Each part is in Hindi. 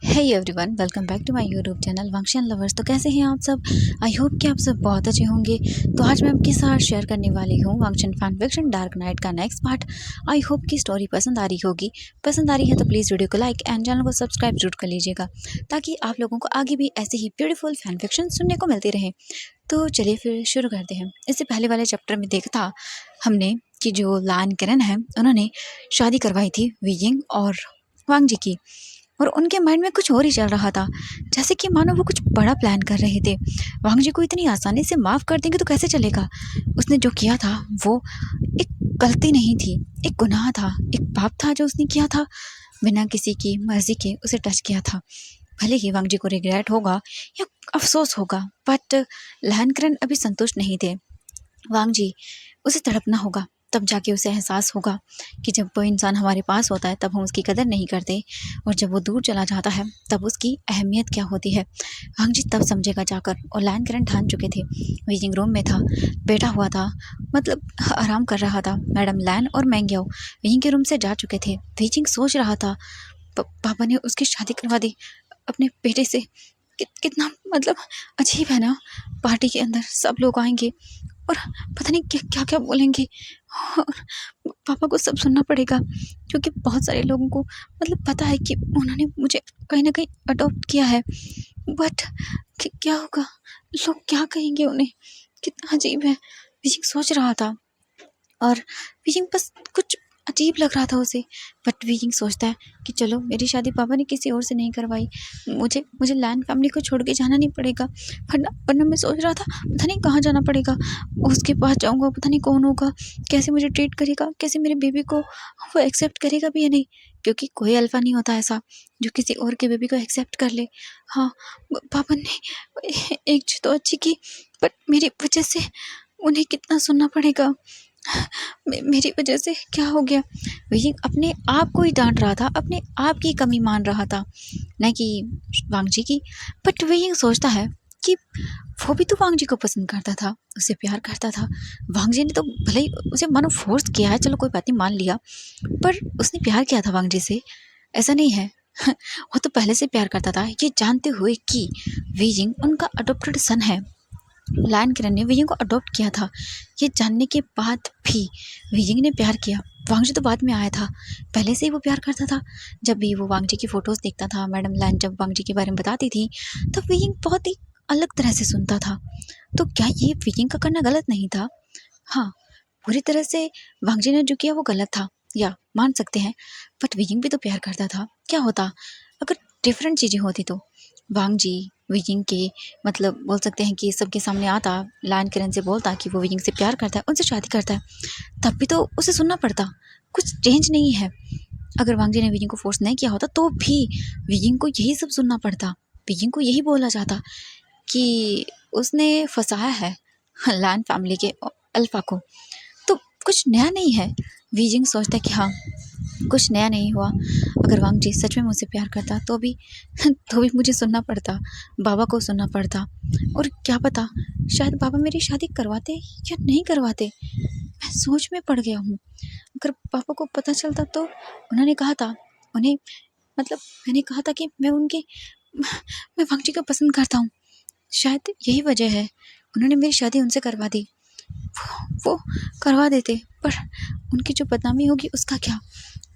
Hey everyone, welcome back to my YouTube channel Wangshan lovers. तो कैसे हैं आप सब? आई होप कि आप सब बहुत अच्छे होंगे। तो आज मैं आपके साथ शेयर करने वाली हूँ वांगशन फैन फिक्शन डार्क नाइट का नेक्स्ट पार्ट। आई होप कि स्टोरी पसंद आ रही होगी। पसंद आ रही है तो प्लीज़ वीडियो को लाइक एंड चैनल को सब्सक्राइब जरूर कर लीजिएगा, ताकि आप लोगों को आगे भी ऐसे ही ब्यूटीफुल फैन फिक्शन सुनने को मिलती रहे। तो चलिए फिर शुरू करते हैं। इससे पहले वाले चैप्टर में देखा हमने कि जो लान किरण है उन्होंने शादी करवाई थी वीजिंग और वांग जी की, और उनके माइंड में कुछ और ही चल रहा था, जैसे कि मानो वो कुछ बड़ा प्लान कर रहे थे। वांग जी को इतनी आसानी से माफ़ कर देंगे तो कैसे चलेगा? उसने जो किया था वो एक गलती नहीं थी, एक गुनाह था, एक पाप था जो उसने किया था। बिना किसी की मर्जी के उसे टच किया था। भले ही वांग जी को रिग्रेट होगा या अफसोस होगा, बट लहनकरण अभी संतुष्ट नहीं थे। वांग जी, उसे तड़पना होगा, तब जाके उसे एहसास होगा कि जब कोई इंसान हमारे पास होता है तब हम उसकी कदर नहीं करते, और जब वो दूर चला जाता है तब उसकी अहमियत क्या होती है। वांग जी तब समझेगा जाकर। और लैन ठान चुके थे। मीटिंग रूम में था, बैठा हुआ था, मतलब आराम कर रहा था। मैडम लैन और मैंग्याओ वहीं के रूम से जा चुके थे। बीजिंग सोच रहा था पापा ने उसकी शादी करवा दी अपने बेटे से। कितना मतलब अजीब है ना। पार्टी के अंदर सब लोग आएंगे और पता नहीं क्या क्या क्या बोलेंगे, और पापा को सब सुनना पड़ेगा, क्योंकि बहुत सारे लोगों को मतलब पता है कि उन्होंने मुझे कहीं ना कहीं अडॉप्ट किया है। बट क्या होगा, लोग क्या कहेंगे उन्हें? कितना अजीब है। बीजिंग सोच रहा था, और बीजिंग बस कुछ अजीब लग रहा था उसे। बट बीजिंग सोचता है कि चलो, मेरी शादी पापा ने किसी और से नहीं करवाई, मुझे मुझे लैंड फैमिली को छोड़ के जाना नहीं पड़ेगा। वरना वरना मैं सोच रहा था पता नहीं कहाँ जाना पड़ेगा। उसके पास जाऊँगा, पता नहीं कौन होगा, कैसे मुझे ट्रीट करेगा, कैसे मेरे बेबी को वो एक्सेप्ट करेगा भी या नहीं, क्योंकि कोई अल्फा नहीं होता ऐसा जो किसी और के बेबी को एक्सेप्ट कर ले। हाँ, पापा ने एक चीज़ तो अच्छी की, बट मेरी वजह से उन्हें कितना सुनना पड़ेगा। मेरी वजह से क्या हो गया? वही अपने आप को ही डांट रहा था, अपने आप की कमी मान रहा था, न कि वांग जी की। बट वही सोचता है कि वो भी तो वांग जी को पसंद करता था, उसे प्यार करता था। वांग जी ने तो भले ही उसे मानो फोर्स किया है, चलो कोई बात नहीं मान लिया, पर उसने प्यार किया था वांग जी से, ऐसा नहीं है। वो तो पहले से प्यार करता था, ये जानते हुए कि वीजिंग उनका अडॉप्टेड सन है। लायन किरण ने विजिंग को अडॉप्ट किया था, ये जानने के बाद भी विजिंग ने प्यार किया। वांग जी तो बाद में आया था, पहले से ही वो प्यार करता था। जब भी वो वांग जी की फ़ोटोज़ देखता था, मैडम लायन जब वांग जी के बारे में बताती थी, तब विजिंग बहुत ही अलग तरह से सुनता था। तो क्या ये विजिंग का करना गलत नहीं था? हाँ, पूरी तरह से वांग जी ने जो किया वो गलत था, या मान सकते हैं। बट विजिंग भी तो प्यार करता था। क्या होता अगर डिफरेंट चीज़ें होती तो? वांग जी विजिंग के मतलब बोल सकते हैं कि सबके सामने आता, लायन किरण से बोलता कि वो विजिंग से प्यार करता है, उनसे शादी करता है, तब भी तो उसे सुनना पड़ता। कुछ चेंज नहीं है। अगर वांग जी ने विजिंग को फोर्स नहीं किया होता तो भी विजिंग को यही सब सुनना पड़ता। विजिंग को यही बोला जाता कि उसने फंसाया है लायन फैमिली के अल्फा को। तो कुछ नया नहीं है। विजिंग सोचता है कि हाँ, कुछ नया नहीं हुआ। अगर वांग जी सच में मुझसे प्यार करता तो भी तो भी मुझे सुनना पड़ता, बाबा को सुनना पड़ता। और क्या पता, शायद बाबा मेरी शादी करवाते या नहीं करवाते। मैं सोच में पड़ गया हूँ। अगर पापा को पता चलता तो? उन्होंने कहा था, उन्हें मतलब मैंने कहा था कि मैं वांग जी को पसंद करता हूँ। शायद यही वजह है उन्होंने मेरी शादी उनसे करवा दी। वो करवा देते, पर उनकी जो बदनामी होगी उसका क्या?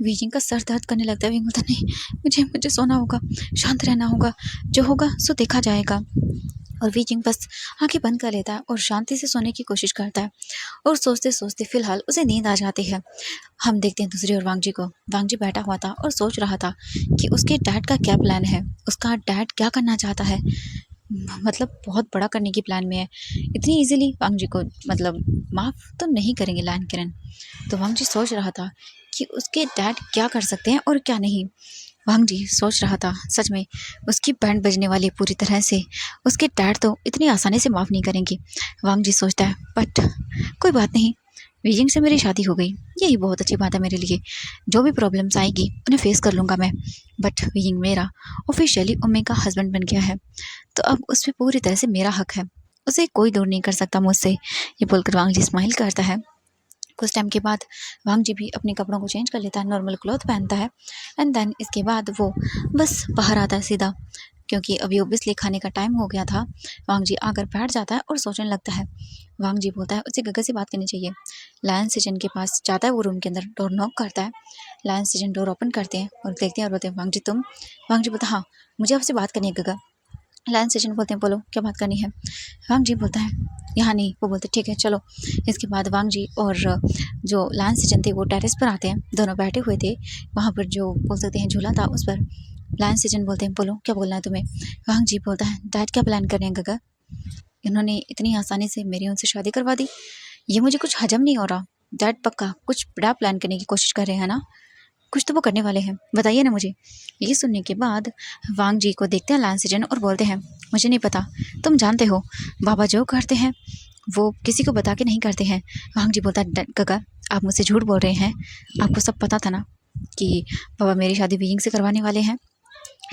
वीजिंग का सर दर्द करने लगता है। बोलता नहीं, मुझे मुझे सोना होगा, शांत रहना होगा, जो होगा सो देखा जाएगा। और वीजिंग बस आंखें बंद कर लेता है और शांति से सोने की कोशिश करता है। और सोचते सोचते फिलहाल उसे नींद आ जाती है। हम देखते हैं दूसरी ओर वांग जी को। वांग जी बैठा हुआ था और सोच रहा था कि उसके डैड का क्या प्लान है, उसका डैड क्या करना चाहता है। मतलब बहुत बड़ा करने की प्लान में है। इतनी इजीली वांग जी को मतलब माफ़ तो नहीं करेंगे लायन किरण। तो वांग जी सोच रहा था कि उसके डैड क्या कर सकते हैं और क्या नहीं। वांग जी सोच रहा था सच में उसकी बैंड बजने वाली है पूरी तरह से। उसके डैड तो इतनी आसानी से माफ़ नहीं करेंगे। वांग जी सोचता है बट कोई बात नहीं, बीजिंग से मेरी शादी हो गई, यही बहुत अच्छी बात है मेरे लिए। जो भी प्रॉब्लम्स आएगी उन्हें फेस कर लूँगा मैं। बट बीजिंग मेरा ऑफिशियली उम्मी का हस्बैंड बन गया है, तो अब उस पर पूरी तरह से मेरा हक है। उसे कोई दूर नहीं कर सकता मुझसे। ये बोलकर वांग जी स्माइल करता है कुछ टाइम के बाद वांग जी भी अपने कपड़ों को चेंज कर लेता है, नॉर्मल क्लॉथ पहनता है एंड देन इसके बाद वो बस बाहर आता है सीधा, क्योंकि अभी ओब्वियसली खाने का टाइम हो गया था। वांग जी आकर बैठ जाता है और सोचने लगता है। वांग जी बोलता है उसे गग्गा से बात करनी चाहिए। लायन सेजन के पास जाता है, वो रूम के अंदर डोर नॉक करता है। लायन सेजन डोर ओपन करते हैं और देखते हैं और बोलते हैं वांग जी तुम? वांग जी बोलता है हाँ, मुझे आपसे बात करनी है गग्गा। लायन सेजन बोलते हैं बोलो क्या बात करनी है। वांग जी बोलता है यहाँ नहीं। वो बोलते ठीक है चलो। इसके बाद वांग जी और जो लायन सेजन थे वो टेरेस पर आते हैं, दोनों बैठे हुए थे वहाँ पर, जो बोल सकते हैं झूला था उस पर। लायन सेजन बोलते हैं बोलो क्या बोलना है तुम्हें। वांग जी बोलता है डैड क्या प्लान कर रहे हैं गगा, इन्होंने इतनी आसानी से मेरी उनसे शादी करवा दी, ये मुझे कुछ हजम नहीं हो रहा। डैड पक्का कुछ बड़ा प्लान करने की कोशिश कर रहे हैं ना, कुछ तो वो करने वाले हैं, बताइए ना मुझे। ये सुनने के बाद वांग जी को देखते हैं लायन सेजन और बोलते हैं मुझे नहीं पता, तुम जानते हो बाबा जो करते हैं वो किसी को बता के नहीं करते हैं। वांग जी बोलता है गगा आप मुझसे झूठ बोल रहे हैं, आपको सब पता था ना कि बाबा मेरी शादी वियिंग से करवाने वाले हैं।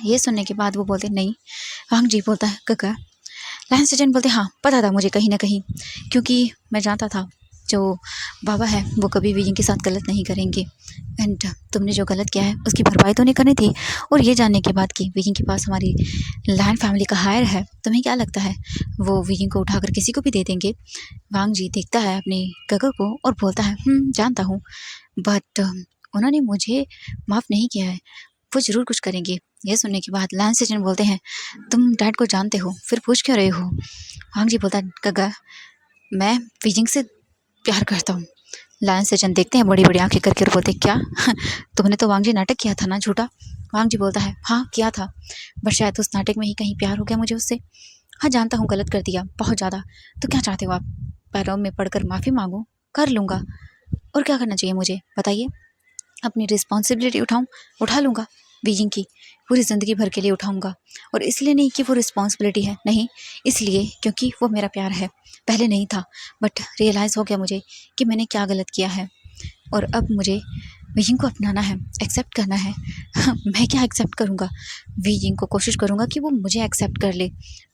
ये सुनने के बाद वो बोलते नहीं। वांग जी बोलता है गगा। लायन सेजन बोलते हाँ पता था मुझे कहीं ना कहीं, क्योंकि मैं जानता था जो बाबा है वो कभी भी इनके साथ गलत नहीं करेंगे एंड तुमने जो गलत किया है उसकी भरपाई तो नहीं करनी थी। और ये जानने के बाद कि विकिंग के पास हमारी लायन फैमिली का हायर है, तुम्हें क्या लगता है वो विकिंग को उठाकर किसी को भी दे देंगे। वांग जी देखता है अपनी गगा को और बोलता है जानता हूँ, बट उन्होंने मुझे माफ़ नहीं किया है, वो ज़रूर कुछ करेंगे। ये सुनने के बाद लायन सेजन बोलते हैं तुम डैड को जानते हो फिर पूछ क्यों रहे हो। वांग जी बोलता है गगा मैं विजिंग से प्यार करता हूँ। लायन सेजन देखते हैं बड़ी बड़ी आंखें करके और बोलते क्या तुमने तो वांग जी नाटक किया था ना झूठा। वांग जी बोलता है हाँ किया था, बट शायद उस नाटक में ही कहीं प्यार हो गया मुझे उससे। हाँ जानता हूँ गलत कर दिया बहुत ज़्यादा, तो क्या चाहते हो आप, पैरों में पड़कर माफ़ी मांगो, कर लूँगा। और क्या करना चाहिए मुझे बताइए, अपनी रिस्पॉन्सिबिलिटी उठा लूँगा बीजिंग की, पूरी ज़िंदगी भर के लिए उठाऊँगा। और इसलिए नहीं कि वो रिस्पॉन्सिबिलिटी है, नहीं इसलिए क्योंकि वो मेरा प्यार है। पहले नहीं था बट रियलाइज़ हो गया मुझे कि मैंने क्या गलत किया है और अब मुझे बीजिंग को अपनाना है, एक्सेप्ट करना है। मैं क्या एक्सेप्ट करूँगा, बीजिंग को कोशिश करूँगा कि वो मुझे एक्सेप्ट कर ले,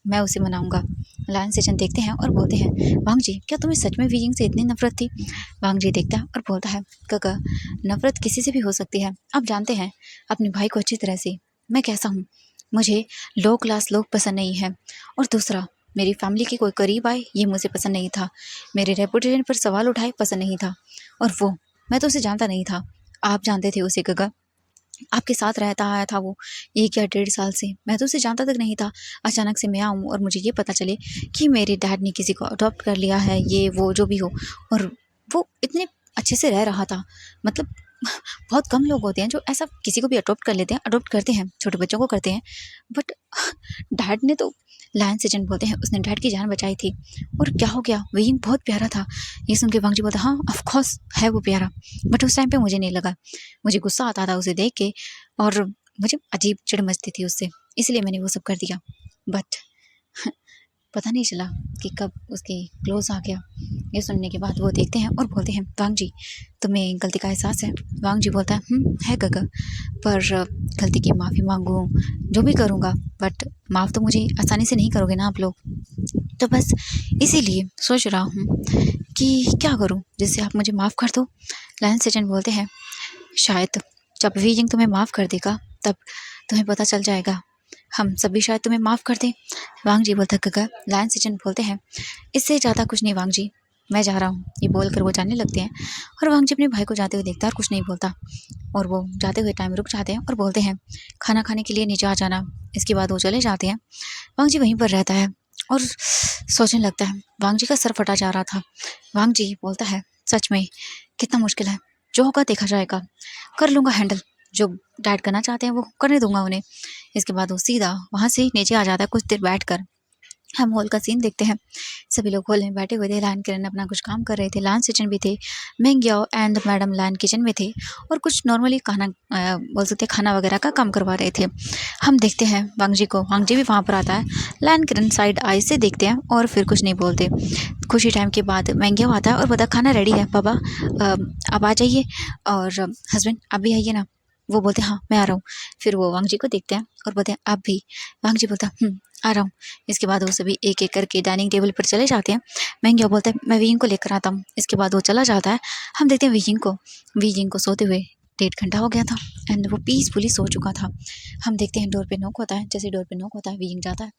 मैं उसे मनाऊँगा। लायन सेजन देखते हैं और बोलते हैं वांग जी क्या तुम्हें सच में बीजिंग से इतनी नफरत थी। वांग जी देखता है और बोलता है काका नफरत किसी से भी हो सकती है, आप जानते हैं अपने भाई को अच्छी तरह से, मैं कैसा हूँ, मुझे लो क्लास लोग पसंद नहीं है। और दूसरा मेरी फैमिली के कोई करीब आए ये मुझे पसंद नहीं था, मेरे रेपुटेशन पर सवाल उठाए पसंद नहीं था। और वो मैं तो उसे जानता नहीं था, आप जानते थे उसे गगा, आपके साथ रहता आया था वो 1 या 1.5 साल से, मैं तो उसे जानता तक नहीं था। अचानक से मैं आऊँ और मुझे ये पता चले कि मेरे डैड ने किसी को अडॉप्ट कर लिया है, ये वो जो भी हो, और वो इतने अच्छे से रह रहा था। मतलब बहुत कम लोग होते हैं जो ऐसा किसी को भी अडॉप्ट कर लेते हैं, अडॉप्ट करते हैं, छोटे बच्चों को करते हैं, बट डैड ने तो, लायन सेजन बोलते हैं उसने डैड की जान बचाई थी। और क्या हो गया, विंग बहुत प्यारा था। ये सुन के वांग जी बोलता हाँ ऑफ कोर्स है वो प्यारा, बट उस टाइम पे मुझे नहीं लगा, मुझे गुस्सा आता था उसे देख के और मुझे अजीब चिढ़ मचती थी उससे, इसलिए मैंने वो सब कर दिया। बट पता नहीं चला कि कब उसके क्लोज आ गया। ये सुनने के बाद वो देखते हैं और बोलते हैं वांग जी तुम्हें गलती का एहसास है। वांग जी बोलता है गगा, पर गलती की माफ़ी मांगूँ जो भी करूँगा, बट माफ़ तो मुझे आसानी से नहीं करोगे ना आप लोग, तो बस इसीलिए सोच रहा हूँ कि क्या करूँ जिससे आप मुझे माफ़ कर दो। लायन सेजन बोलते हैं शायद जब वीजिंग तुम्हें माफ़ कर देगा तब तुम्हें पता चल जाएगा, हम सभी शायद तुम्हें माफ़ कर दें। वांग जी बोलता गगा। लायन सेजन बोलते हैं इससे ज़्यादा कुछ नहीं वांग जी, मैं जा रहा हूँ। ये बोलकर वो जाने लगते हैं और वांग जी अपने भाई को जाते हुए देखता है और कुछ नहीं बोलता, और वो जाते हुए टाइम रुक जाते हैं और बोलते हैं खाना खाने के लिए नीचे आ जाना। इसके बाद वो चले जाते हैं। वांग जी वहीं पर रहता है और सोचने लगता है, वांग जी का सर फटा जा रहा था। वांग जी बोलता है सच में कितना मुश्किल है, जो होगा देखा जाएगा, कर लूँगा हैंडल, जो डैड करना चाहते हैं वो करने दूंगा उन्हें। इसके बाद वो सीधा वहाँ से नीचे आ जाता है। कुछ देर बैठकर हम हॉल का सीन देखते हैं, सभी लोग हॉल में बैठे हुए थे। लायन किरण अपना कुछ काम कर रहे थे, लायन सेजन भी थे, मेंग्याओ एंड मैडम लायन किचन में थे और कुछ नॉर्मली खाना बोल सकते खाना वगैरह का काम करवा रहे थे। हम देखते हैं वांग जी को, वांग जी भी वहाँ पर आता है। लायन किरण साइड आई से देखते हैं और फिर कुछ नहीं बोलते। कुछ ही टाइम के बाद मेंग्याओ आता है और बोलता खाना रेडी है पापा, आप आ जाइए, और हस्बैंड आप भी आइए ना। वो बोलते हाँ मैं आ रहा हूँ। फिर वो वांग जी को देखते हैं और बोलते हैं आप भी। वांग जी बोलता आ रहा हूँ। इसके बाद वो सभी एक-एक करके डाइनिंग टेबल पर चले जाते हैं। मेंग्या बोलता है मैं वीयिंग को लेकर आता हूँ। इसके बाद वो चला जाता है। हम देखते हैं वीयिंग को सोते हुए 1.5 घंटा हो गया था एंड वो पीसफुली सो चुका था। हम देखते हैं डोर पे नॉक होता है। जैसे डोर पे नॉक होता है वीयिंग जाता है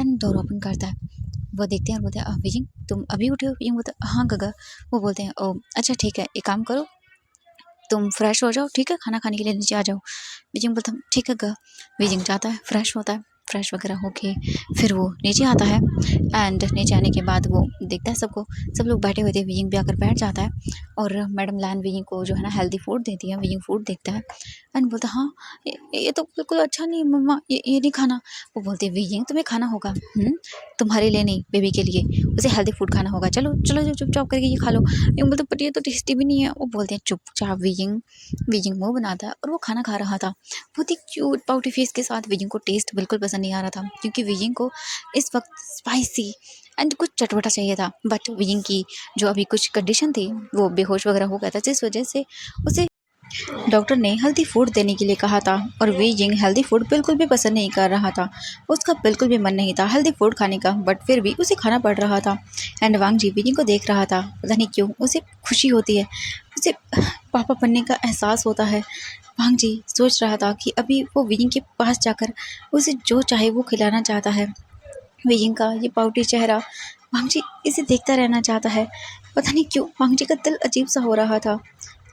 एंड डोर ओपन करता है। वो देखते हैं और बोलते हैं वीयिंग तुम अभी उठे हो? वीयिंग बोलता है हाँ गगा। वो बोलते हैं ओह अच्छा ठीक है, एक काम करो तुम फ्रेश हो जाओ, ठीक है, खाना खाने के लिए नीचे आ जाओ। बीजिंग बोलता है ठीक है ग। बीजिंग जाता है, फ्रेश होता है, फ्रेश वगैरह होके फिर वो नीचे आता है एंड नीचे आने के बाद वो देखता है सबको, सब लोग बैठे हुए थे। बीजिंग भी आकर बैठ जाता है और मैडम लैन बीजिंग को जो है ना हेल्दी फूड देती है। बीजिंग फूड देखता है एंड बोलता है हाँ ये तो बिल्कुल अच्छा नहीं है मम्मा, ये नहीं खाना। वो बोलती है बीजिंग तुम्हें खाना होगा, तुम्हारे लिए नहीं बेबी के लिए, उसे हेल्दी फूड खाना होगा, चलो चलो चुपचाप करके ये खा लो। ये बोलते पर ये तो टेस्टी भी नहीं है। वो बोलते हैं चुपचाप। बीजिंग मुंह बनाता है और वो खाना खा रहा था बहुत ही क्यूट पाउटी फेस के साथ। बीजिंग को टेस्ट बिल्कुल पसंद नहीं आ रहा था क्योंकि बीजिंग को इस वक्त स्पाइसी एंड कुछ चटपटा चाहिए था। बट बीजिंग की जो अभी कुछ कंडीशन थी वो बेहोश वगैरह हो गया था, जिस वजह से उसे डॉक्टर ने हेल्दी फूड देने के लिए कहा था और बीजिंग हेल्दी फूड बिल्कुल भी पसंद नहीं कर रहा था। उसका बिल्कुल भी मन नहीं था हेल्दी फूड खाने का, बट फिर भी उसे खाना पड़ रहा था। एंड वांग जी बीजिंग को देख रहा था, पता नहीं क्यों उसे खुशी होती है, उसे पापा बनने का एहसास होता है। वांग जी सोच रहा था कि अभी वो बीजिंग के पास जाकर उसे जो चाहे वो खिलाना चाहता है। बीजिंग का ये पाउटी चेहरा, वांग जी इसे देखता रहना चाहता है। पता नहीं क्यों वांग जी का दिल अजीब सा हो रहा था,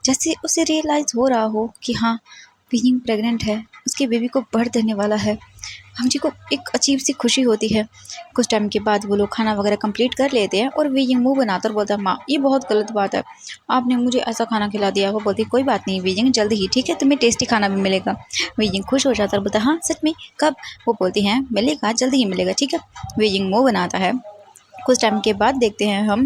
जैसे उसे रियलाइज़ हो रहा हो कि हाँ बीइंग प्रेग्नेंट है, उसके बेबी को बर्थ देने वाला है। हम जी को एक अजीब सी खुशी होती है। कुछ टाइम के बाद वो लोग खाना वगैरह कंप्लीट कर लेते हैं और बीइंग मुंह बनाकर बोलता है माँ ये बहुत गलत बात है, आपने मुझे ऐसा खाना खिला दिया। वो बोलती कोई बात नहीं बीइंग, जल्दी ही ठीक है तुम्हें टेस्टी खाना भी मिलेगा। बीइंग खुश हो जाता है, बोलता हाँ सच में कब? वो बोलती हैं मिलेगा, जल्दी ही मिलेगा ठीक है। बीइंग मुंह बनाता है। कुछ टाइम के बाद देखते हैं हम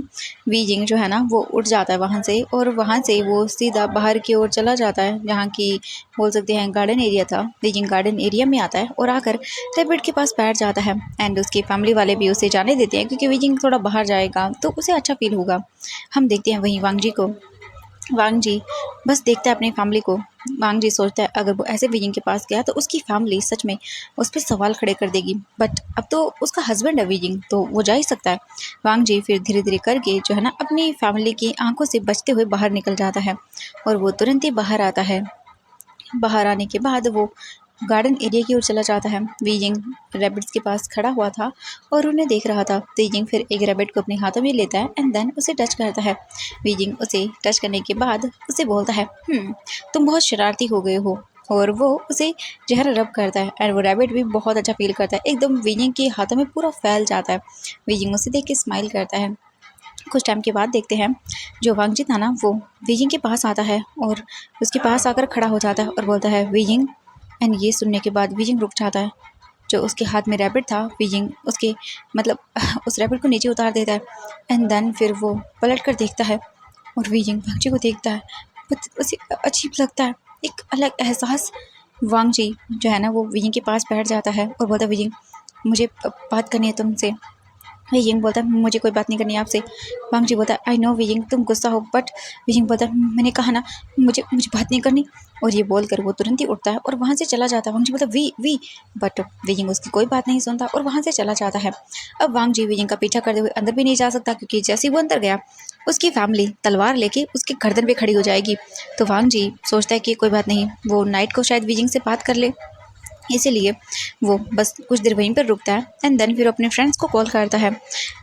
बीजिंग जो है ना वो उठ जाता है वहाँ से और वहाँ से वो सीधा बाहर की ओर चला जाता है, जहाँ की बोल सकते हैं गार्डन एरिया था। बीजिंग गार्डन एरिया में आता है और आकर रैबिट के पास बैठ जाता है एंड उसकी फैमिली वाले भी उसे जाने देते हैं क्योंकि बीजिंग थोड़ा बाहर जाएगा तो उसे अच्छा फील होगा। हम देखते हैं वहीं वांग जी को। वांग जी बस देखता है अपनी फैमिली को। वांग जी सोचता है अगर वो ऐसे बीजिंग के पास गया तो उसकी फैमिली सच में उस पर सवाल खड़े कर देगी, बट अब तो उसका हस्बैंड है बीजिंग तो वो जा ही सकता है। वांग जी फिर धीरे धीरे करके जो है ना अपनी फैमिली की आंखों से बचते हुए बाहर निकल जाता है और वो तुरंत ही बाहर आता है। बाहर आने के बाद वो गार्डन एरिया की ओर चला जाता है। बीजिंग रैबिट्स के पास खड़ा हुआ था और उन्हें देख रहा था। बीजिंग फिर एक रैबिट को अपने हाथों में लेता है एंड देन उसे टच करता है। बीजिंग उसे टच करने के बाद उसे बोलता है तुम बहुत शरारती हो गए हो, और वो उसे जहर रब करता है एंड वो रैबिट भी बहुत अच्छा फील करता है, एकदम बीजिंग के हाथों में पूरा फैल जाता है। बीजिंग उसे देख के स्माइल करता है। कुछ टाइम के बाद देखते हैं जो वांग जी था ना वो बीजिंग के पास आता है और उसके पास आकर खड़ा हो जाता है और बोलता है बीजिंग। एंड ये सुनने के बाद बीजिंग रुक जाता है। जो उसके हाथ में रैबिट था बीजिंग उसके मतलब उस रैबिट को नीचे उतार देता है एंड देन फिर वो पलट कर देखता है और बीजिंग वांग जी को देखता है। बट उसे अजीब लगता है, एक अलग एहसास। वांग जी जो है ना वो बीजिंग के पास बैठ जाता है और बोलता है बीजिंग मुझे बात करनी है तुमसे। विजिंग बोलता है मुझे कोई बात नहीं करनी है आपसे। वांग जी बोलता है आई नो विजिंग तुम गुस्सा हो, बट विजिंग बोलता है मैंने कहा ना मुझे मुझे बात नहीं करनी। और ये बोलकर वो तुरंत ही उठता है और वहाँ से चला जाता है। वांग जी बोलता है वी बट विजिंग उसकी कोई बात नहीं सुनता और वहाँ से चला जाता है। अब वांग जी विजिंग का पीछा करते हुए अंदर भी नहीं जा सकता क्योंकि जैसे ही वो अंदर गया उसकी फैमिली तलवार लेके उसके गर्दन पे खड़ी हो जाएगी। तो वांग जी सोचता है कि कोई बात नहीं, वो नाइट को शायद विजिंग से बात कर ले, इसीलिए वो बस कुछ देर वहीं पर रुकता है एंड देन फिर अपने फ्रेंड्स को कॉल करता है।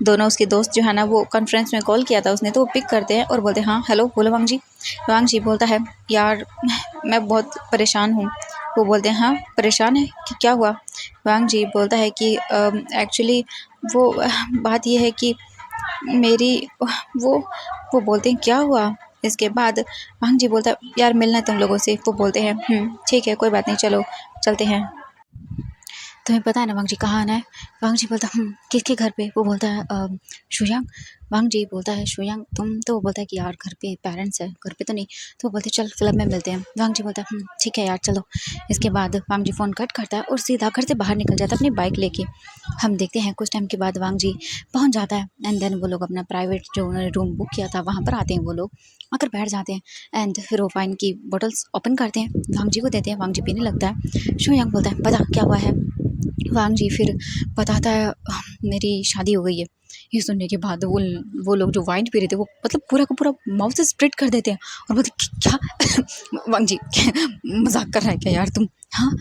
दोनों उसके दोस्त जो है ना वो कॉन्फ्रेंस में कॉल किया था उसने, तो वो पिक करते हैं और बोलते हैं हाँ हेलो बोलो वांग जी। वांग जी बोलता है यार मैं बहुत परेशान हूँ। वो बोलते हैं हाँ परेशान है कि क्या हुआ? वांग जी बोलता है कि एक्चुअली वो बात ये है कि मेरी वो वो बोलते हैं क्या हुआ? इसके बाद वांग जी बोलता है यार मिलना है तुम लोगों से। वो बोलते हैं ठीक है कोई बात नहीं चलो चलते हैं। तुम्हें पता है ना वांग जी कहाँ आना है? वांग जी बोलता किसके घर पे? वो बोलता है शुयांग। वांग जी बोलता है शुयांग तुम? तो वो बोलता है कि यार घर पे पेरेंट्स है, घर पे तो नहीं। तो वो बोलते चल क्लब में मिलते हैं। वांग जी बोलता है ठीक है यार चलो। इसके बाद वांग जी फ़ोन कट करता है और सीधा घर से बाहर निकल जाता है अपनी बाइक लेके। हम देखते हैं कुछ टाइम के बाद वांग जी पहुँच जाता है एंड देन वो लोग अपना प्राइवेट जो उन्होंने रूम बुक किया था वहाँ पर आते हैं। वो लोग आकर बैठ जाते हैं एंड फिर वो वाइन की बॉटल्स ओपन करते हैं, वांग जी को देते हैं। वांग जी पीने लगता है। शुयांग बोलता है पता क्या हुआ है? वांग जी फिर बताता है मेरी शादी हो गई है। ये सुनने के बाद वो लोग जो वाइन पी रहे थे वो मतलब पूरा का पूरा माउथ से स्प्रेड कर देते हैं और बोलते क्या वांग जी मजाक कर रहा है क्या यार तुम? हाँ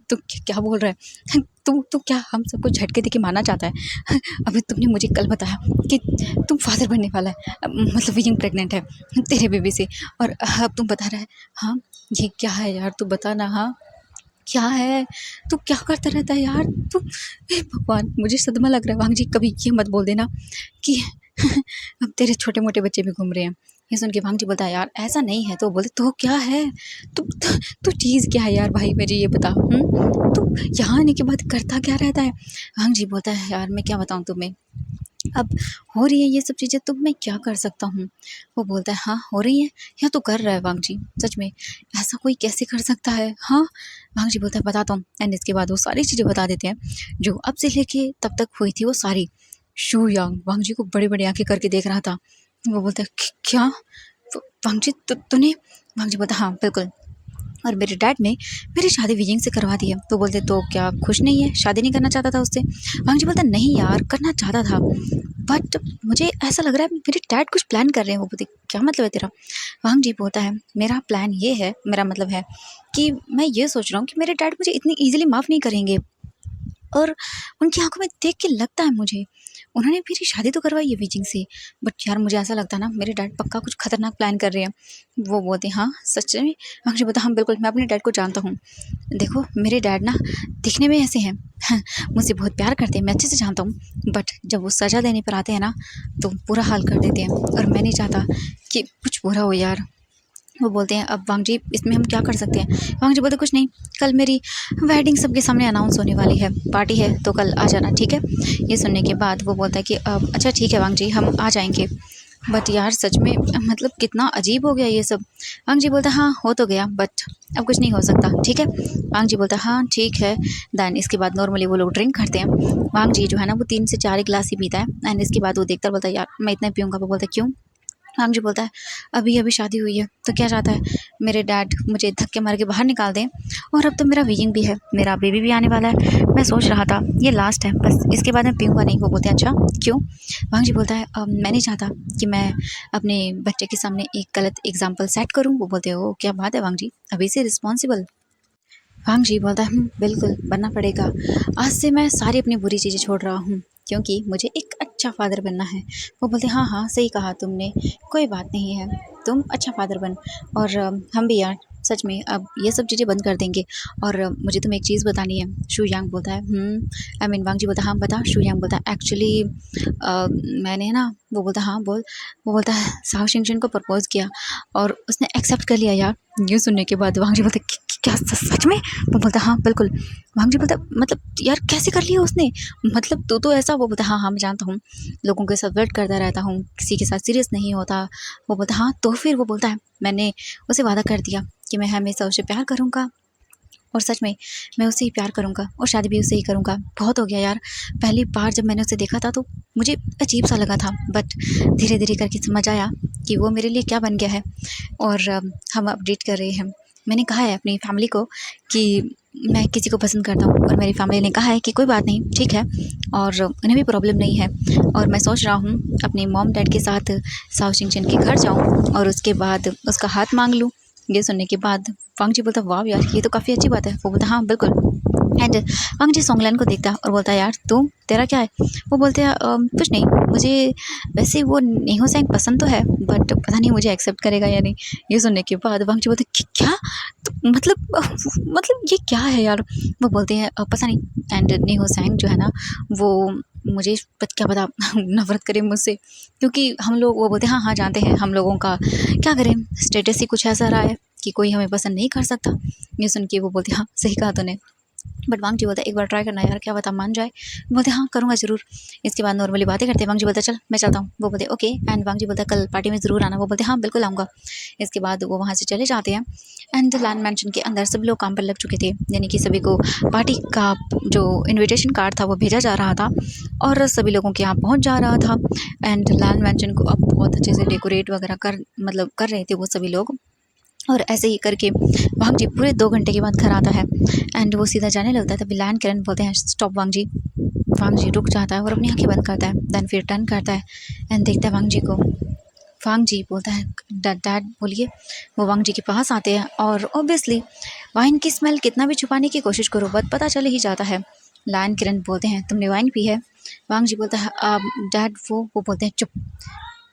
तू क्या बोल रहा है? तू क्या हम सबको झटके दे के मारना चाहता है? अभी तुमने मुझे कल बताया कि तुम फादर बनने वाला है, मतलब विजिंग प्रेग्नेंट है तेरे बेबी से, और अब तुम बता रहा है। हाँ ये क्या है यार, तू बता ना। हाँ क्या है, तू क्या करता रहता है यार तू? हे भगवान मुझे सदमा लग रहा है। वांग जी कभी ये मत बोल देना कि अब तेरे छोटे मोटे बच्चे भी घूम रहे हैं। ये सुन के वांग जी बोलता है यार ऐसा नहीं है। तो बोलते तो क्या है? तू चीज़ क्या है यार भाई मुझे ये बता। तू यहाँ आने के बाद करता क्या रहता है? वांग जी बोलता है यार मैं क्या बताऊँ तुम्हें, अब हो रही है ये सब चीज़ें तो मैं क्या कर सकता हूँ। वो बोलता है हाँ हो रही है या तो कर रहा है वांग जी, सच में ऐसा कोई कैसे कर सकता है? हाँ वांग जी बोलता है बताता हूँ। एंड इसके बाद वो सारी चीज़ें बता देते हैं जो अब से लेके तब तक हुई थी वो सारी। शू यांग वांग जी को बड़ी बड़ी आंखें करके देख रहा था। वो बोलता है क्या वांग जी तूने? वांग जी बोलता हाँ बिल्कुल, और मेरे डैड ने मेरी शादी विजिंग से करवा दी है। तो बोलते तो क्या खुश नहीं है, शादी नहीं करना चाहता था उससे? वांग जी बोलता नहीं यार करना चाहता था, बट मुझे ऐसा लग रहा है मेरे डैड कुछ प्लान कर रहे हैं। वो बोलते क्या मतलब है तेरा? वांग जी बोलता है मेरा प्लान ये है, मेरा मतलब है कि मैं ये सोच रहा हूँ कि मेरे डैड मुझे इतनी ईजिली माफ़ नहीं करेंगे, और उनकी आंखों में देख के लगता है मुझे उन्होंने मेरी शादी तो करवाई है बीजिंग से, बट यार मुझे ऐसा लगता है ना मेरे डैड पक्का कुछ खतरनाक प्लान कर रहे हैं। वो बोलते हाँ सच में? मुझे बता हाँ बिल्कुल मैं अपने डैड को जानता हूँ। देखो मेरे डैड ना दिखने में ऐसे हैं, मुझसे बहुत प्यार करते हैं, मैं अच्छे से जानता हूँ, बट जब वो सज़ा देने पर आते हैं ना तो बुरा हाल कर देते हैं, और मैं नहीं चाहता कि कुछ बुरा हो यार। वो बोलते हैं अब वांग जी इसमें हम क्या कर सकते हैं? वांग जी बोलते कुछ नहीं, कल मेरी वेडिंग सबके सामने अनाउंस होने वाली है, पार्टी है तो कल आ जाना ठीक है। ये सुनने के बाद वो बोलता है कि अच्छा ठीक है वांग जी हम आ जाएंगे, बट यार सच में मतलब कितना अजीब हो गया ये सब। वांग जी बोलता हाँ हो तो गया बट अब कुछ नहीं हो सकता ठीक है। वांग जी बोलता हाँ ठीक है। देन इसके बाद नॉर्मली वो लोग ड्रिंक करते हैं। वांग जी जो है ना वो 3 से 4 गिलास ही पीता है, एंड इसके बाद वो देखता है बोलता है यार मैं इतना पीऊँगा। वो बोलता है क्यों? हाँ जी बोलता है अभी अभी शादी हुई है तो क्या चाहता है मेरे डैड मुझे धक्के मार के बाहर निकाल दें, और अब तो मेरा वीइंग भी है, मेरा बेबी भी आने वाला है, मैं सोच रहा था ये लास्ट है बस इसके बाद मैं पीऊँगा नहीं। वो बोलते हैं अच्छा क्यों? वांग जी बोलता है मैं नहीं चाहता कि मैं अपने बच्चे के सामने एक गलत एग्जाम्पल सेट करूँ। वो बोलते हैं ओ क्या बात है वांग जी अभी से रिस्पॉन्सिबल। हाँ जी, बोलता है बिल्कुल बनना पड़ेगा। आज से मैं सारी अपनी बुरी चीज़ें छोड़ रहा हूँ क्योंकि मुझे एक अच्छा फ़ादर बनना है। वो बोलते हैं हाँ, हाँ, सही कहा तुमने, कोई बात नहीं है, तुम अच्छा फ़ादर बन, और हम भी यार सच में अब ये सब चीज़ें बंद कर देंगे। और मुझे तुम्हें एक चीज़ बतानी है। शू यांग बोलता है आई मीन वांग जी बोलता है हाँ बता। शू यांग बोलता है एक्चुअली मैंने ना, वो बोलता है हाँ बोल। वो बोलता है साओ शिंगशन को प्रपोज़ किया और उसने एक्सेप्ट कर लिया यार। ये सुनने के बाद वांग जी बोलते क्या सच में? वो बोलता हाँ बिल्कुल। वांग जी बोलता मतलब यार कैसे कर लिया उसने, मतलब तो ऐसा? वो बोलता हाँ हाँ मैं जानता हूँ, लोगों के साथ फ्लर्ट करता रहता हूँ, किसी के साथ सीरियस नहीं होता। वो बोलता हाँ तो फिर? वो बोलता है मैंने उसे वादा कर दिया कि मैं हमेशा उसे प्यार करूँगा, और सच में मैं उससे ही प्यार करूँगा और शादी भी उससे ही करूँगा। बहुत हो गया यार, पहली बार जब मैंने उसे देखा था तो मुझे अजीब सा लगा था, बट धीरे धीरे करके समझ आया कि वो मेरे लिए क्या बन गया है, और हम अपडेट कर रहे हैं। मैंने कहा है अपनी फैमिली को कि मैं किसी को पसंद करता हूँ, और मेरी फैमिली ने कहा है कि कोई बात नहीं ठीक है, और उन्हें भी प्रॉब्लम नहीं है। और मैं सोच रहा हूँ अपने मॉम डैड के साथ साओ शिंगशन के घर जाऊँ और उसके बाद उसका हाथ मांग लूँ। ये सुनने के बाद वांग जी बोलता वाह यार ये तो काफ़ी अच्छी बात है। वो बोलता हाँ बिल्कुल। एंड वांग जी सोंगलन को देखता है और बोलता है यार तू, तेरा क्या है? वो बोलते हैं कुछ नहीं, मुझे वैसे वो नेहो सेंग पसंद तो है बट पता नहीं मुझे एक्सेप्ट करेगा या नहीं। ये सुनने के बाद वांग जी बोलते क्या? तो मतलब ये क्या है यार? वो बोलते हैं पता नहीं। एंड नेहो सेंग जो है ना वो मुझे क्या पता नफरत करे मुझसे, क्योंकि हम लोग, वो बोलते हैं हाँ हाँ जानते हैं, हम लोगों का क्या करें, स्टेटस ही कुछ ऐसा रहा है कि कोई हमें पसंद नहीं कर सकता। ये सुन के वो बोलते हाँ सही कहा तूने, बट वांग जी बोलता है एक बार ट्राई करना यार, क्या पता मान जाए। बोलते हाँ करूँगा ज़रूर। इसके बाद नॉर्मली बातें करते हैं। वांग जी बोलता है चल मैं चलता हूँ। वो बोलते ओके। एंड वांग जी बोलता है कल पार्टी में ज़रूर आना। वो बोलते हाँ बिल्कुल आऊँगा। इसके बाद वो वहाँ से चले जाते हैं। एंड लैंड मैंशन के अंदर सभी लोग काम पर लग चुके थे, यानी कि सभी को पार्टी का जो इन्विटेशन कार्ड था वो भेजा जा रहा था और सभी लोगों के यहाँ पहुँच जा रहा था। एंड लैंड मैंशन को अब बहुत अच्छे से डेकोरेट वगैरह कर मतलब कर रहे थे वो सभी लोग। और ऐसे ही करके वांग जी पूरे 2 घंटे के बाद घर आता है एंड वो सीधा जाने लगता है। तभी लायन किरण बोलते हैं स्टॉप वांग जी। वांग जी रुक जाता है और अपनी आंखें बंद करता है। देन फिर टर्न करता है एंड देखता है वांग जी को। वांग जी बोलता है डैड डैड बोलिए। वो वांग जी के पास आते हैं और ऑब्वियसली वाइन की स्मेल कितना भी छुपाने की कोशिश करो बट पता चल ही जाता है। लायन किरण बोलते हैं तुमने वाइन पी है। वांग जी बोलता है डैड वो बोलते हैं चुप,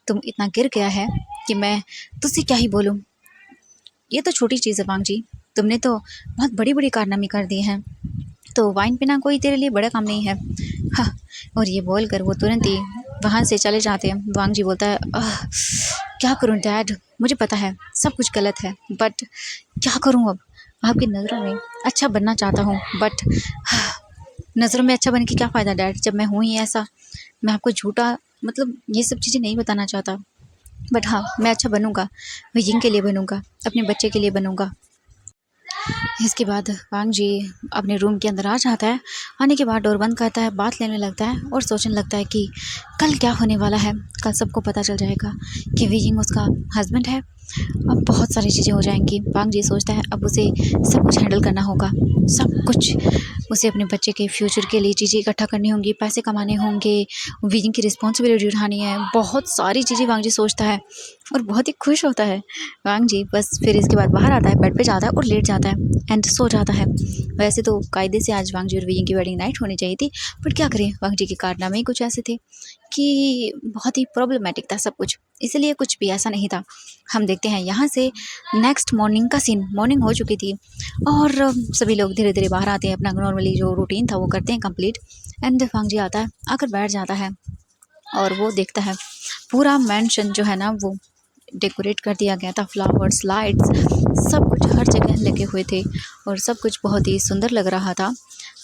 तुम इतना गिर गया है कि मैं तुझसे क्या ही बोलूँ। ये तो छोटी चीज़ है वांग जी, तुमने तो बहुत बड़ी बड़ी कारनामे कर दिए हैं, तो वाइन पीना कोई तेरे लिए बड़ा काम नहीं है। हाँ, और ये बोल कर वो तुरंत ही वहाँ से चले जाते हैं। वांग जी बोलता है क्या करूँ डैड, मुझे पता है सब कुछ गलत है बट क्या करूँ अब, आपकी नज़रों में अच्छा बनना चाहता हूँ बट नज़रों में अच्छा बन के क्या फ़ायदा डैड, जब मैं हूँ ही ऐसा। मैं आपको झूठा मतलब ये सब चीज़ें नहीं बताना चाहता बट हाँ मैं अच्छा बनूँगा, मैं यिंग के लिए बनूँगा, अपने बच्चे के लिए बनूँगा। इसके बाद वांग जी अपने रूम के अंदर आ जाता है। आने के बाद डोर बंद करता है, बात लेने लगता है और सोचने लगता है कि कल क्या होने वाला है। कल सबको पता चल जाएगा कि वीजिंग उसका हस्बैंड है। अब बहुत सारी चीज़ें हो जाएंगी। वांग जी सोचता है अब उसे सब कुछ हैंडल करना होगा, सब कुछ उसे अपने बच्चे के फ्यूचर के लिए चीज़ें इकट्ठा करनी होंगी, पैसे कमाने होंगे, वीजिंग की रिस्पॉन्सिबिलिटी उठानी है, बहुत सारी चीज़ें वांग जी सोचता है और बहुत ही खुश होता है वांग जी। बस फिर इसके बाद बाहर आता है, बेड पे जाता है और लेट जाता है एंड सो जाता है। वैसे तो कायदे से आज वांग जी और वीजिंग की वेडिंग नाइट होनी चाहिए थी बट क्या करें, वांग जी के कारनामे ही कुछ ऐसे थे कि बहुत ही प्रॉब्लमेटिक था सब कुछ, इसलिए कुछ भी ऐसा नहीं था। हम देखते हैं यहाँ से नेक्स्ट मॉर्निंग का सीन। मॉर्निंग हो चुकी थी और सभी लोग धीरे धीरे बाहर आते हैं, अपना नॉर्मली जो रूटीन था वो करते हैं कंप्लीट एंड वांग जी आता है, आकर बैठ जाता है और वो देखता है पूरा मैंशन जो है ना वो डेकोरेट कर दिया गया था, फ्लावर्स लाइट्स सब कुछ हर जगह लगे हुए थे और सब कुछ बहुत ही सुंदर लग रहा था।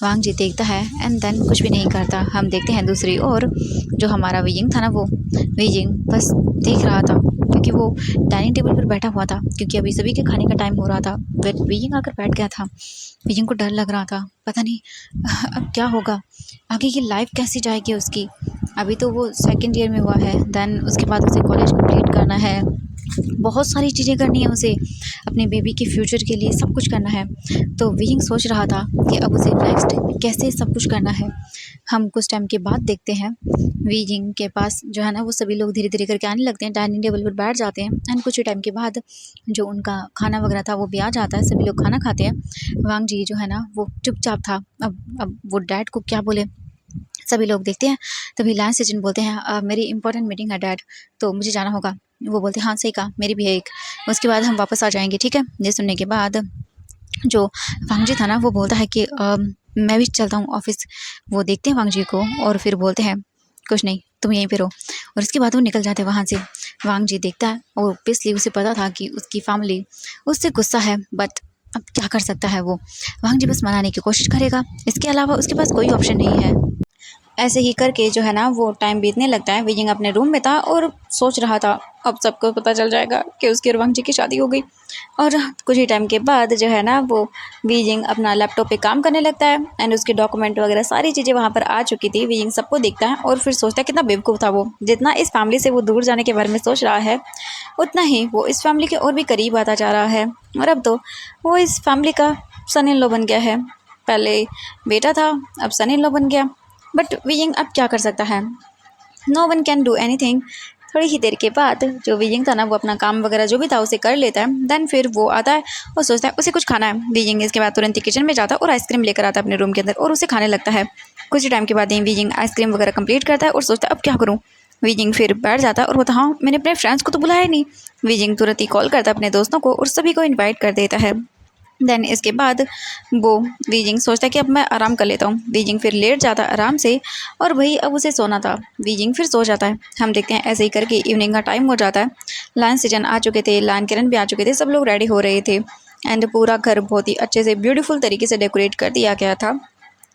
वांग जी देखता है एंड देन कुछ भी नहीं करता। हम देखते हैं दूसरी ओर जो हमारा वीजिंग था ना, वो वीजिंग बस देख रहा था क्योंकि वो डाइनिंग टेबल पर बैठा हुआ था क्योंकि अभी सभी के खाने का टाइम हो रहा था। वीजिंग आकर बैठ गया था। वीजिंग को डर लग रहा था, पता नहीं अब क्या होगा, आगे की लाइफ कैसी जाएगी उसकी। अभी तो वो सेकेंड ईयर में हुआ है, देन उसके बाद उसे कॉलेज कंप्लीट करना है, बहुत सारी चीज़ें करनी है उसे, अपने बेबी के फ्यूचर के लिए सब कुछ करना है। तो वीइंग सोच रहा था कि अब उसे नेक्स्ट कैसे सब कुछ करना है। हम कुछ टाइम के बाद देखते हैं वीजिंग के पास जो है ना वो सभी लोग धीरे धीरे करके आने लगते हैं, डाइनिंग टेबल पर बैठ जाते हैं एंड कुछ ही टाइम के बाद जो उनका खाना वगैरह था वो भी आ जाता है, सभी लोग खाना खाते हैं। वांग जी जो है ना वो चुपचाप था, अब वो डैड को क्या बोले, सभी लोग देखते हैं। तभी लायन सेजन बोलते हैं मेरी इंपॉर्टेंट मीटिंग है डैड, तो मुझे जाना होगा। वो बोलते हैं हाँ सही कहा, मेरी भी है एक, उसके बाद हम वापस आ जाएंगे ठीक है। ये सुनने के बाद जो वांग जी था ना वो बोलता है कि मैं भी चलता हूँ ऑफिस। वो देखते हैं वांग जी को और फिर बोलते हैं कुछ नहीं तुम यहीं पे रहो, और उसके बाद वो निकल जाते हैं वहाँ से। वांग जी देखता है और ऑब्वियसली उसे पता था कि उसकी फैमिली उससे गुस्सा है बट अब क्या कर सकता है वो। वांग जी बस मनाने की कोशिश करेगा, इसके अलावा उसके पास कोई ऑप्शन नहीं है। ऐसे ही करके जो है ना वो टाइम बीतने लगता है। विजिंग अपने रूम में था और सोच रहा था अब सबको पता चल जाएगा कि उसकी और वांग जी की शादी हो गई। और कुछ ही टाइम के बाद जो है ना वो विजिंग अपना लैपटॉप पे काम करने लगता है एंड उसके डॉक्यूमेंट वगैरह सारी चीज़ें वहाँ पर आ चुकी थी। विजिंग सबको देखता है और फिर सोचता है कितना बेवकूफ़ था वो, जितना इस फैमिली से वो दूर जाने के बारे में सोच रहा है उतना ही वो इस फैमिली के और भी करीब आता जा रहा है। और अब तो वो इस फैमिली का सन इन लॉ बन गया है। पहले बेटा था, अब सन इन लॉ बन गया। बट विजिंग अब क्या कर सकता है, no one can do anything. थोड़ी ही देर के बाद जो विजिंग था ना वो अपना काम वगैरह जो भी था उसे कर लेता है। देन फिर वो आता है और सोचता है उसे कुछ खाना है। विजिंग इसके बाद तुरंत ही किचन में जाता है और आइसक्रीम लेकर आता है अपने रूम के अंदर और उसे खाने लगता है। कुछ टाइम के बाद ही विजिंग आइसक्रीम वगैरह कंप्लीट करता है और सोचता है अब क्या करूँ। विजिंग फिर बैठ जाता है और बोलता हाँ मैंने अपने फ्रेंड्स को तो बुलाया नहीं। विजिंग तुरंत ही कॉल करता है अपने दोस्तों को और सभी को इन्वाइट कर देता है। देन इसके बाद वो बीजिंग सोचता है कि अब मैं आराम कर लेता हूँ। बीजिंग फिर लेट जाता है आराम से और वही अब उसे सोना था। बीजिंग फिर सो जाता है। हम देखते हैं ऐसे ही करके इवनिंग का टाइम हो जाता है। लायन सीजन आ चुके थे, लायन किरण भी आ चुके थे, सब लोग रेडी हो रहे थे एंड पूरा घर बहुत ही अच्छे से ब्यूटीफुल तरीके से डेकोरेट कर दिया गया था।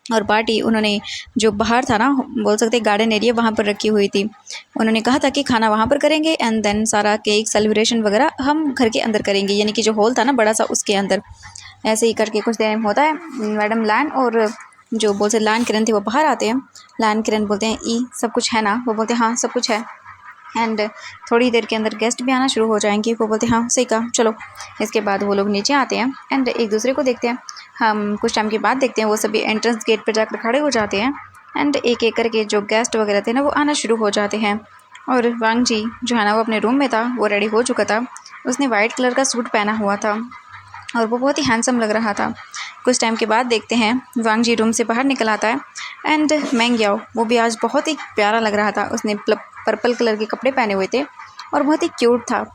और पार्टी उन्होंने जो बाहर था ना बोल सकते गार्डन एरिया वहाँ पर रखी हुई थी। उन्होंने कहा था कि खाना वहाँ पर करेंगे एंड देन सारा केक सेलिब्रेशन वगैरह हम घर के अंदर करेंगे, यानी कि जो हॉल था ना बड़ा सा उसके अंदर। ऐसे ही करके कुछ देर होता है। मैडम लायन और जो बोल से लायन किरण थे वो बाहर आते हैं। लायन किरण बोलते हैं ई सब कुछ है ना, वो बोलते हैं हाँ सब कुछ है। एंड थोड़ी देर के अंदर गेस्ट भी आना शुरू हो जाएंगे। वो बोलते हैं हाँ सही कहा चलो। इसके बाद वो लोग नीचे आते हैं एंड एक दूसरे को देखते हैं। हम कुछ टाइम के बाद देखते हैं वो सभी एंट्रेंस गेट पर जाकर खड़े हो जाते हैं एंड एक एक करके जो गेस्ट वगैरह थे ना वो आना शुरू हो जाते हैं। और वांग जी जो है ना वो अपने रूम में था, वो रेडी हो चुका था। उसने वाइट कलर का सूट पहना हुआ था और वो बहुत ही हैंडसम लग रहा था। कुछ टाइम के बाद देखते हैं वांग जी रूम से बाहर निकल आता है एंड मैंग याओ वो भी आज बहुत ही प्यारा लग रहा था। उसने पर्पल कलर के कपड़े पहने हुए थे और बहुत ही क्यूट था।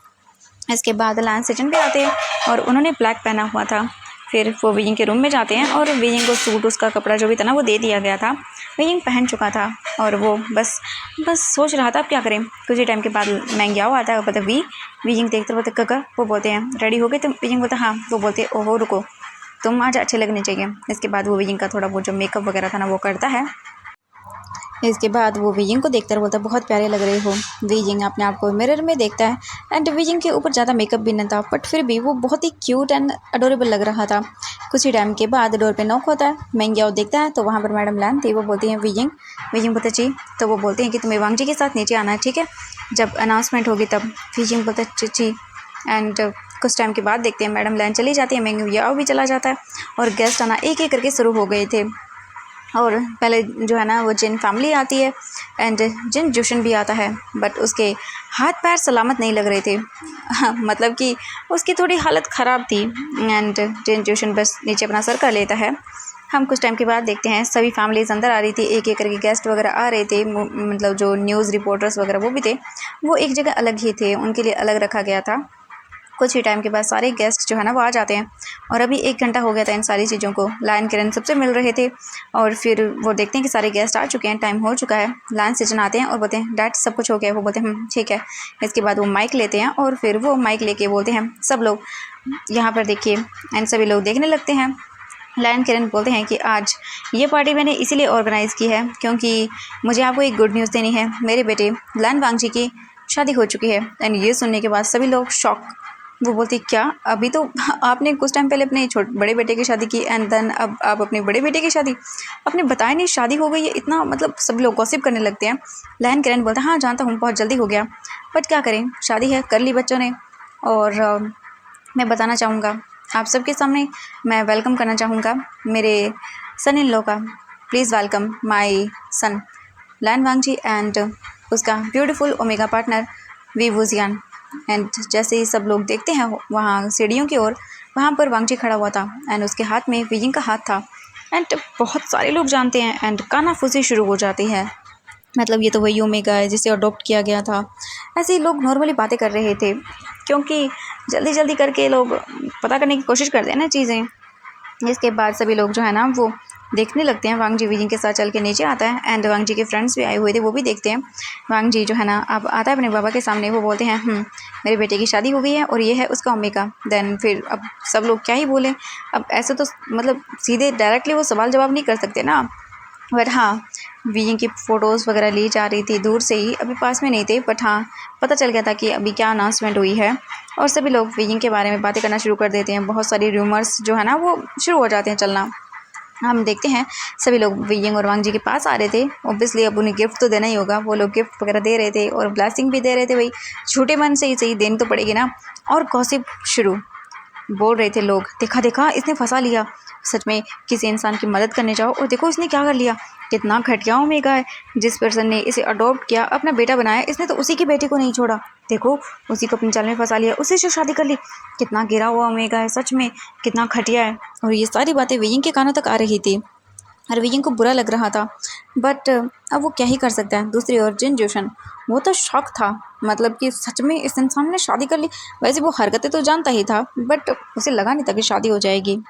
इसके बाद लैन सेजन भी आते हैं और उन्होंने ब्लैक पहना हुआ था। फिर वो वियिंग के रूम में जाते हैं और वियिंग को सूट उसका कपड़ा जो भी था ना वो दे दिया गया था। वियिंग पहन चुका था और वो बस सोच रहा था अब क्या करें। कुछ ही टाइम के बाद मैंग याओ आता है। वो बोलते वियिंग देखते बोलते कका, वो बोलते हैं रेडी हो गए तुम? वियिंग बोलता हाँ। वो बोलते ओहो रुको, तुम आज अच्छे लगने चाहिए। इसके बाद वो वियिंग का थोड़ा वो जो मेकअप वगैरह था ना वो करता है। इसके बाद वो वियिंग को देखकर बोलता है बहुत प्यारे लग रहे हो। वियिंग अपने आप को मिरर में देखता है एंड वियिंग के ऊपर ज़्यादा मेकअप भी नहीं था बट फिर भी वो बहुत ही क्यूट एंड अडोरेबल लग रहा था। कुछ ही टाइम के बाद डोर पे नॉक होता है। मैंग याओ देखता है तो वहाँ पर मैडम लैन थी। वो बोलती हैं वियिंग बोलता जी। तो वो बोलते हैं कि तुम्हें वांग जी के साथ नीचे आना है, ठीक है, जब अनाउंसमेंट होगी तब। वियिंग बोलता है जी। एंड कुछ टाइम के बाद देखते हैं मैडम लैन चली जाती है, मैंग याओ भी चला जाता है और गेस्ट आना एक एक करके शुरू हो गए थे। और पहले जो है ना वो जिन फैमिली आती है एंड जिन जोशन भी आता है बट उसके हाथ पैर सलामत नहीं लग रहे थे। मतलब कि उसकी थोड़ी हालत ख़राब थी एंड जिन जोशन बस नीचे अपना सर कर लेता है। हम कुछ टाइम के बाद देखते हैं सभी फैमिलीज अंदर आ रही थी, एक एक करके गेस्ट वगैरह आ रहे थे। मतलब जो न्यूज़ रिपोर्टर्स वगैरह वो भी थे, वो एक जगह अलग ही थे, उनके लिए अलग रखा गया था। कुछ ही टाइम के बाद सारे गेस्ट जो है ना वो आ जाते हैं और अभी 1 घंटा हो गया था इन सारी चीज़ों को। लायन किरण सबसे मिल रहे थे और फिर वो देखते हैं कि सारे गेस्ट आ चुके हैं, टाइम हो चुका है। लायन सेजन आते हैं और बोलते हैं डैड सब कुछ हो गया है। वो बोलते हैं ठीक है। इसके बाद वो माइक लेते हैं और फिर वो माइक लेके बोलते हैं सब लोग यहाँ पर देखिए एंड सभी लोग देखने लगते हैं। लायन किरण बोलते हैं कि आज ये पार्टी मैंने इसीलिए ऑर्गेनाइज़ की है क्योंकि मुझे आपको एक गुड न्यूज़ देनी है। मेरे बेटे लायन वांग जी की शादी हो चुकी है। एंड ये सुनने के बाद सभी लोग शॉक। वो बोलती क्या, अभी तो आपने कुछ टाइम पहले अपने बड़े बेटे की शादी की एंड देन अब आप अपने बड़े बेटे की शादी, आपने बताया नहीं शादी हो गई है इतना। मतलब सब लोग गॉसिप करने लगते हैं। लायन किरण बोलता हाँ जानता हूँ बहुत जल्दी हो गया बट क्या करें, शादी है कर ली बच्चों ने। और मैं बताना चाहूँगा आप सबके सामने, मैं वेलकम करना चाहूँगा मेरे सन इन लॉ का। प्लीज़ वेलकम माई सन लायन वांग जी एंड उसका beautiful omega partner Wei Wuxian. And जैसे ही सब लोग देखते हैं वहाँ सीढ़ियों की ओर, वहाँ पर वांग जी खड़ा हुआ था एंड उसके हाथ में वियिंग का हाथ था। एंड बहुत सारे लोग जानते हैं एंड कानाफूसी शुरू हो जाती है। मतलब ये तो वही ओमेगा है जिसे अडॉप्ट किया गया था। ऐसे ही लोग नॉर्मली बातें कर रहे थे क्योंकि जल्दी जल्दी करके लोग पता करने की कोशिश करते हैं ना चीज़ें। इसके बाद सभी लोग जो है ना वो देखने लगते हैं। वांग जी वियिंग के साथ चल के नीचे आता है एंड वांग जी के फ्रेंड्स भी आए हुए थे, वो भी देखते हैं। वांग जी जो है ना अब आता है अपने बाबा के सामने। वो बोलते हैं मेरे बेटे की शादी हो गई है और ये है उसका ओमेगा। देन फिर अब सब लोग क्या ही बोले। अब ऐसे तो मतलब सीधे डायरेक्टली वो सवाल जवाब नहीं कर सकते ना। बट हाँ, वियिंग की फ़ोटोज़ वगैरह ली जा रही थी दूर से ही, अभी पास में नहीं थे बट हाँ पता चल गया था कि अभी क्या अनाउंसमेंट हुई है। और सभी लोग वियिंग के बारे में बातें करना शुरू कर देते हैं। बहुत सारी रूमर्स जो है ना वो शुरू हो जाते हैं चलना। हम देखते हैं सभी लोग वियिंग और वांग जी के पास आ रहे थे। ऑब्वियसली अब उन्हें गिफ्ट तो देना ही होगा। वो लोग गिफ्ट वगैरह दे रहे थे और ब्लेसिंग भी दे रहे थे। भाई छोटे मन से ही सही देनी तो पड़ेगी ना। और गॉसिप शुरू, बोल रहे थे लोग देखा देखा इसने फंसा लिया। सच में किसी इंसान की मदद करने जाओ और देखो इसने क्या कर लिया। कितना घटिया ओमेगा है, जिस पर्सन ने इसे अडॉप्ट किया अपना बेटा बनाया, इसने तो उसी की बेटी को नहीं छोड़ा। देखो उसी को अपनी चाल में फंसा लिया, उसी से शादी कर ली। कितना गिरा हुआ ओमेगा है, सच में कितना घटिया है। और ये सारी बातें वियिंग के कानों तक आ रही थी और वियिंग को बुरा लग रहा था बट अब वो क्या ही कर सकता है। दूसरी ओर जिन जोशन, वो तो शॉक था। मतलब कि सच में इस इंसान ने शादी कर ली। वैसे वो हरकतें तो जानता ही था बट उसे लगा नहीं था कि शादी हो जाएगी।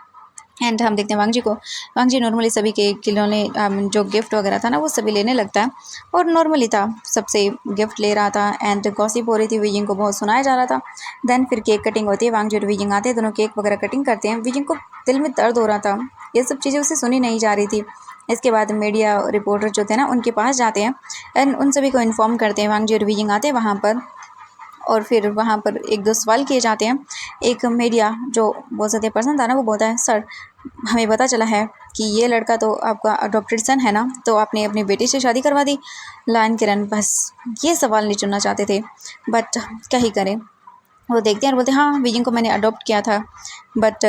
एंड हम देखते हैं वांग जी को। वांग जी नॉर्मली सभी के खिलौने जो गिफ्ट वगैरह था ना वो सभी लेने लगता है और नॉर्मली था, सबसे गिफ्ट ले रहा था एंड गॉसिप हो रही थी। वियिंग को बहुत सुनाया जा रहा था। देन फिर केक कटिंग होती है। वांग जी और वियिंग आते हैं, दोनों केक वगैरह कटिंग करते हैं। वियिंग को दिल में दर्द हो रहा था, ये सब चीज़ें उसे सुनी नहीं जा रही थी। इसके बाद मीडिया रिपोर्टर जो थे ना उनके पास जाते हैं एंड उन सभी को इन्फॉर्म करते हैं। वांग जी और वियिंग आते हैं वहाँ पर और फिर वहाँ पर एक दो सवाल किए जाते हैं। एक मीडिया जो बोल सकते हैं पर्सन था ना, वो बोलता है सर हमें पता चला है कि ये लड़का तो आपका अडॉप्टेड सन है ना, तो आपने अपनी बेटी से शादी करवा दी। लायन किरण बस ये सवाल नहीं चुनना चाहते थे, बट क्या ही करें। वो देखते हैं और बोलते हैं हाँ विजिंग को मैंने अडॉप्ट किया था, बट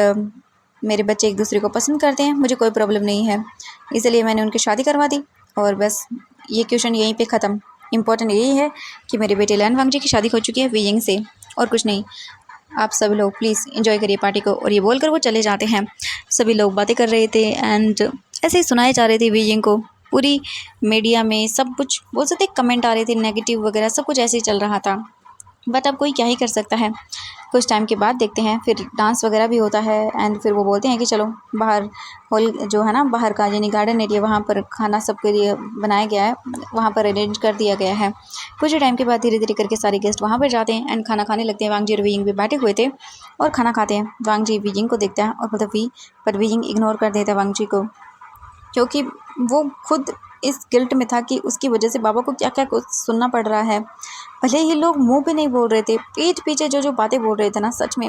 मेरे बच्चे एक दूसरे को पसंद करते हैं, मुझे कोई प्रॉब्लम नहीं है, इसलिए मैंने उनकी शादी करवा दी। और बस ये क्वेश्चन यहीं पे ख़त्म। इम्पोर्टेंट यही है कि मेरे बेटे लैन वांगजी की शादी हो चुकी है विजिंग से, और कुछ नहीं। आप सभी लोग प्लीज़ एंजॉय करिए पार्टी को। और ये बोलकर वो चले जाते हैं। सभी लोग बातें कर रहे थे एंड ऐसे ही सुनाए जा रहे थे विजिंग को। पूरी मीडिया में सब कुछ बोल सकते कमेंट आ रहे थे नेगेटिव वगैरह, सब कुछ ऐसे ही चल रहा था, बट अब कोई क्या ही कर सकता है। कुछ टाइम के बाद देखते हैं फिर डांस वगैरह भी होता है एंड फिर वो बोलते हैं कि चलो बाहर हॉल जो है ना, बाहर का यानी गार्डन एरिया, वहाँ पर खाना सबके लिए बनाया गया है, वहाँ पर अरेंज कर दिया गया है। कुछ टाइम के बाद धीरे धीरे करके सारे गेस्ट वहाँ पर जाते हैं एंड खाना खाने लगते हैं। वांगजी और विजिंग भी बैठे हुए थे और खाना खाते हैं। वांगजी विजिंग को देखता है और बोलता वी, पर विजिंग इग्नोर कर देता है वांगजी को, क्योंकि वो खुद इस गिल्ट में था कि उसकी वजह से बाबा को क्या क्या कुछ सुनना पड़ रहा है। भले ही लोग मुंह पे नहीं बोल रहे थे, पीठ पीछे जो जो बातें बोल रहे थे ना, सच में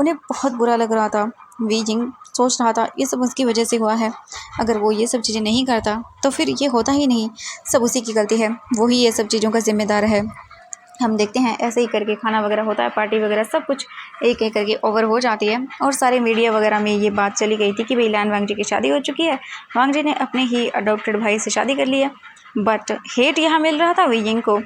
उन्हें बहुत बुरा लग रहा था। वीजिंग सोच रहा था ये सब उसकी वजह से हुआ है, अगर वो ये सब चीज़ें नहीं करता तो फिर ये होता ही नहीं, सब उसी की गलती है, वो ही ये सब चीज़ों का जिम्मेदार है। हम देखते हैं ऐसे ही करके खाना वगैरह होता है, पार्टी वगैरह सब कुछ एक एक करके ओवर हो जाती है। और सारे मीडिया वगैरह में ये बात चली गई थी कि भाई लैन वांगजी की शादी हो चुकी है, वांगजी ने अपने ही अडॉप्टेड भाई से शादी कर लिया। बट हेट यहाँ मिल रहा था विजिंग को।